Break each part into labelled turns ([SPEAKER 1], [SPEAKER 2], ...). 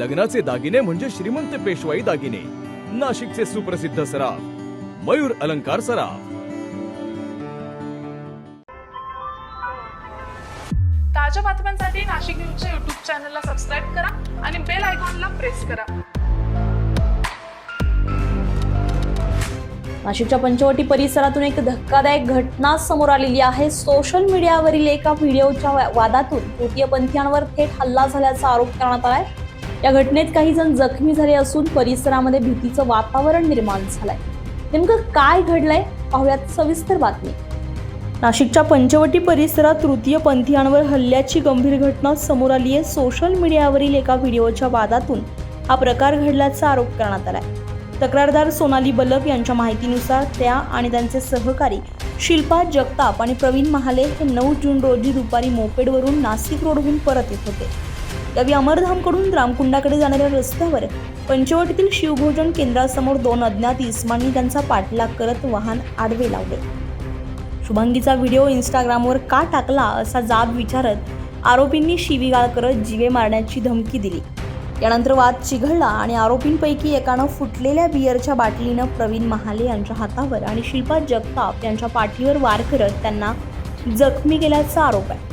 [SPEAKER 1] लग्नाचे दागिने म्हणजे श्रीमंत पेशवाई दागिने, नाशिकचे सुप्रसिद्ध सराफ मयूर अलंकार सराफ।
[SPEAKER 2] ताज्या बातम्यांसाठी नाशिक न्यूजच्या YouTube चॅनलला सबस्क्राईब करा आणि बेल आयकॉनला प्रेस करा।
[SPEAKER 3] नाशिकच्या पंचवटी परिसरातून एक धक्कादायक घटना समोर आलेली आहे। सोशल मीडियावरील एका व्हिडिओच्या वादातून तृतीयपंथीयांवर थेट हल्ला झाल्याचा आरोप करण्यात आलाय। या घटनेत काही जण जखमी झाले असून परिसरामध्ये भीतीचं वातावरण निर्माण झालंय। नेमकं काय घडलंय पाहूयात सविस्तर बातमी। नाशिकच्या पंचवटी परिसरात तृतीयपंथीयांवर हल्ल्याची गंभीर घटना समोर आली आहे। सोशल मीडियावरील एका व्हिडिओच्या वादातून हा प्रकार घडल्याचा आरोप करण्यात आलाय। तक्रारदार सोनाली बलक यांच्या माहितीनुसार त्या आणि त्यांचे सहकारी शिल्पा जगताप आणि प्रवीण महाले हे 9 जून रोजी दुपारी मोपेडवरून नाशिक रोडहून परत येत होते। यावेळी अमरधामकडून रामकुंडाकडे जाणाऱ्या रस्त्यावर पंचवटीतील शिवभोजन केंद्रासमोर 2 अज्ञात इसमांनी त्यांचा पाठलाग करत वाहन आडवे लावले। शुभांगीचा व्हिडिओ इंस्टाग्रामवर का टाकला असा जाब विचारत आरोपींनी शिवीगाळ करत जीवे मारण्याची धमकी दिली। यानंतर वाद चिघळला आणि आरोपींपैकी एकानं फुटलेल्या बिअरच्या बाटलीनं प्रवीण महाले यांच्या हातावर आणि शिल्पा जगताप यांच्या पाठीवर वार करत त्यांना जखमी केल्याचा आरोप आहे।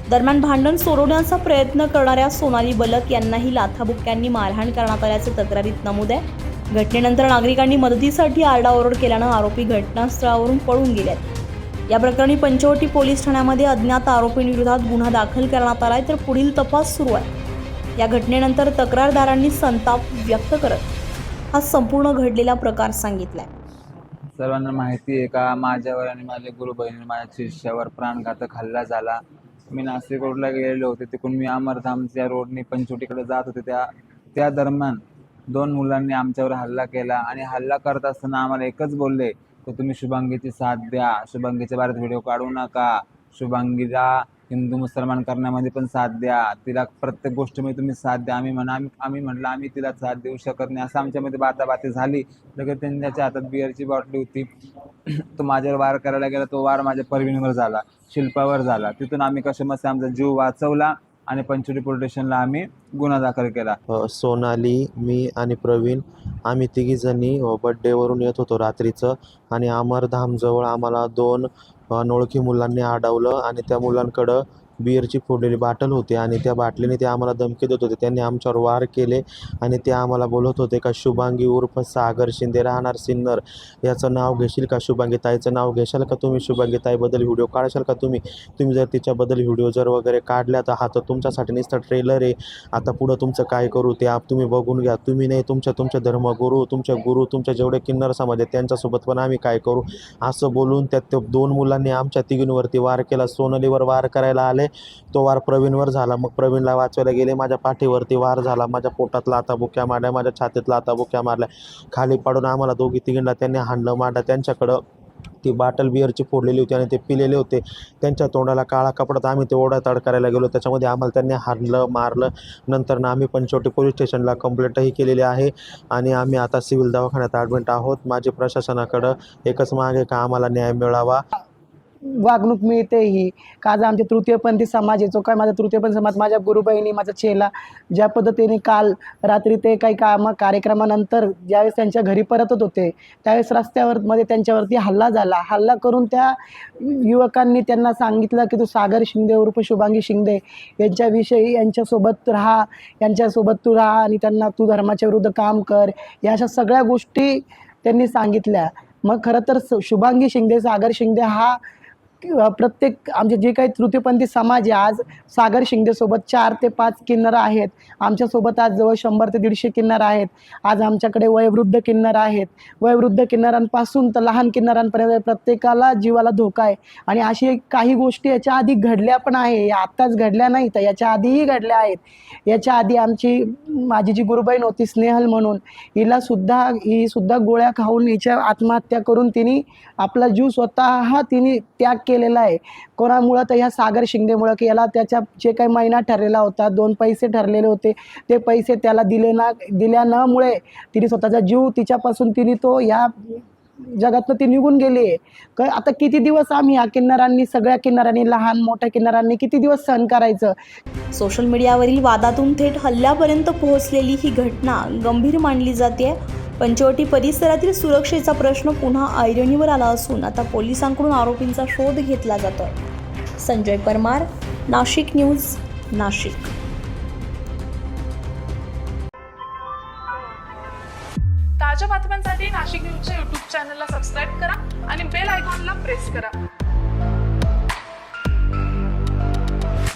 [SPEAKER 3] दरम्यान भांडण सोडवण्याचा प्रयत्न करणाऱ्या सोनाली बलक यांनाही लाथाबुक्क्यांनी मारहाण करण्यात आल्याचे तक्रारीत नमूद आहे। घटनेनंतर नागरिकांनी मदतीसाठी आरडाओरड केल्यानं आरोपी घटनास्थळावरून पळून गेलेत। या प्रकरणी पंचवटी पोलीस ठाण्यामध्ये अज्ञात आरोपींविरोधात गुन्हा दाखल करण्यात आलाय, तर पुढील तपास सुरू आहे। या घटनेनंतर तक्रारदारांनी संताप व्यक्त करत हा संपूर्ण घडलेला प्रकार सांगितलाय।
[SPEAKER 4] सर्वांना माहिती आहे का, माझ्यावर आणि माझ्या गुरु बहिणी माझ्या शिष्यावर प्राणघातक हल्ला झाला। मी नाशिक रोडला गेलेलो होते, तिकडून मी अमरधामच्या रोडने पंचवटीकडे जात होते। त्या दरम्यान 2 मुलांनी आमच्यावर हल्ला केला आणि हल्ला करत असताना आम्हाला एकच बोलले की तुम्ही शुभांगीची साथ द्या, शुभांगीच्या बाहेर व्हिडिओ काढू नका, शुभांगीला हिंदू मुसलमान करण्यामध्ये पण साथ द्या, तिला प्रत्येक गोष्टीमध्ये तुम्ही साथ द्या। आम्ही म्हटलं आम्ही तिला साथ देऊ शकत नाही, असं आमच्यामध्ये बाताबाती झाली। लगेच त्यांच्या हातात बिअरची बॉटली होती, तो माझ्यावर वार करायला गेला। तो वार माझ्या परवीनवर झाला, शिल्पावर झाला। तिथून आम्ही कशामध्ये आमचा जीव वाचवला आणि पंचवटी पोलीस स्टेशनला आम्ही गुन्हा दाखल केला।
[SPEAKER 5] सोनाली, मी आणि प्रवीण आम्ही तिघीजणी बड्डेवरून येत होतो रात्रीचं आणि अमरधामजवळ आम्हाला 2 अनोळखी मुलांनी अडवलं आणि त्या मुलांकडं बिअरची फोडलेली बाटल होती आणि त्या बाटलीने ते आम्हाला धमकी देत होते। त्यांनी आमच्यावर वार केले आणि ते आम्हाला बोलत होते का शुभांगी उर्फ सागर शिंदे राहणार सिन्नर याचं नाव घेशील का, शुभांगी ताईचं नाव घेशाल का तुम्ही, शुभांगी ताईबद्दल व्हिडिओ काढशाल का तुम्ही जर तिच्याबद्दल व्हिडिओ जर वगैरे काढल्या तर हा तर तुमच्यासाठी नुसतं ट्रेलर आहे, आता पुढं तुमचं काय करू ते तुम्ही बघून घ्या, तुम्ही नाही तुमच्या धर्मगुरू तुमच्या जेवढे किन्नर समाज आहेत त्यांच्यासोबत पण आम्ही काय करू, असं बोलून त्यात 2 मुलांनी आमच्या तिघींवरती वार केला। सोनालीवर वार करायला आले, तो वार प्रवीणवर झाला। मग प्रवीणला वाचवायला गेले, माझ्या पाठीवरती वार झाला, माझ्या पोटात लाथाबुक्क्या मारल्या, माझ्या छातीत लाथाबुक्क्या मारल्या, खाली पाडून आम्हाला दोघी तिघींना त्यांनी हाणलं मारलं। त्यांच्याकडं ती बाटल बिअरची फोडलेली होती आणि ते पिलेले होते, त्यांच्या तोंडाला काळा कपड्यात आम्ही ते ओढाताड करायला गेलो, त्याच्यामध्ये आम्हाला त्यांनी हाणलं मारलं। नंतर आम्ही पंचवटी पोलीस स्टेशनला कंप्लेंटही केलेली आहे आणि आम्ही आता सिव्हिल दवाखान्यात ॲडमिट आहोत। माझी प्रशासनाकडं एकच माग आहे का आम्हाला न्याय मिळावा।
[SPEAKER 6] वागणूक मिळते ही का आज आमच्या तृतीयपंथी समाज आहे, जो काय माझा तृतीयपंथी समाज, माझ्या गुरुबहिणी, माझा चेला ज्या पद्धतीने काल रात्री ते काही कार्यक्रमानंतर ज्यावेळेस त्यांच्या घरी परतत होते त्यावेळेस रस्त्यावर त्यांच्यावरती हल्ला झाला। हल्ला करून त्या युवकांनी त्यांना सांगितलं की तू सागर शिंदे उर्फ शुभांगी शिंदे यांच्याविषयी यांच्यासोबत तू राहा आणि त्यांना तू धर्माच्या विरुद्ध काम कर, या अशा सगळ्या गोष्टी त्यांनी सांगितल्या। मग खरं तर शुभांगी शिंदे, सागर शिंदे हा प्रत्येक आमचे जे काही तृतीयपंथी समाज आहे, आज सागर शिंदेसोबत 4 ते 5 किन्नर आहेत, आमच्यासोबत आज जवळ 100 ते 150 किन्नर आहेत। आज आमच्याकडे वयोवृद्ध किन्नर आहेत, वयोवृद्ध किन्नरांपासून तर लहान किन्नरांपर्यंत प्रत्येकाला जीवाला धोका आहे। आणि अशी काही गोष्टी याच्या आधी घडल्या पण आहे, आत्ताच घडल्या नाही तर याच्या आधीही घडल्या आहेत। याच्या आधी माझी जी गुरुबहीण होती स्नेहल म्हणून, ही सुद्धा गोळ्या खाऊन हिच्या आत्महत्या करून तिने आपला जीव स्वतः त्याग केलेला आहे। कोणामुळं तर ह्या सागर शिंदेमुळं की याला त्याच्या जे काही महिना ठरलेला होता, 2 पैसे ठरलेले होते, ते पैसे त्याला दिल्यामुळे तिने स्वतःचा जीव तिच्यापासून तो या जगातनं ती निघून गेली आहे. आता किती दिवस आम्ही या किन्नरांनी, सगळ्या किन्नरांनी, लहान मोठ्या किन्नरांनी किती दिवस सहन करायचं.
[SPEAKER 3] सोशल मीडियावरील वादातून थेट हल्ल्यापर्यंत पोहोचलेली ही घटना गंभीर मानली जाते. पंचवटी परिसरातील सुरक्षेचा प्रश्न पुन्हा ऐरणीवर आला असून आता पोलिसांकडून आरोपींचा शोध घेतला जातोय. संजय परमार, नाशिक न्यूज, नाशिक.
[SPEAKER 2] ताज्या बातम्यांसाठी नाशिक न्यूजच्या यूट्यूब चॅनलला सबस्क्राईब करा आणि बेल आयकॉनला प्रेस करा.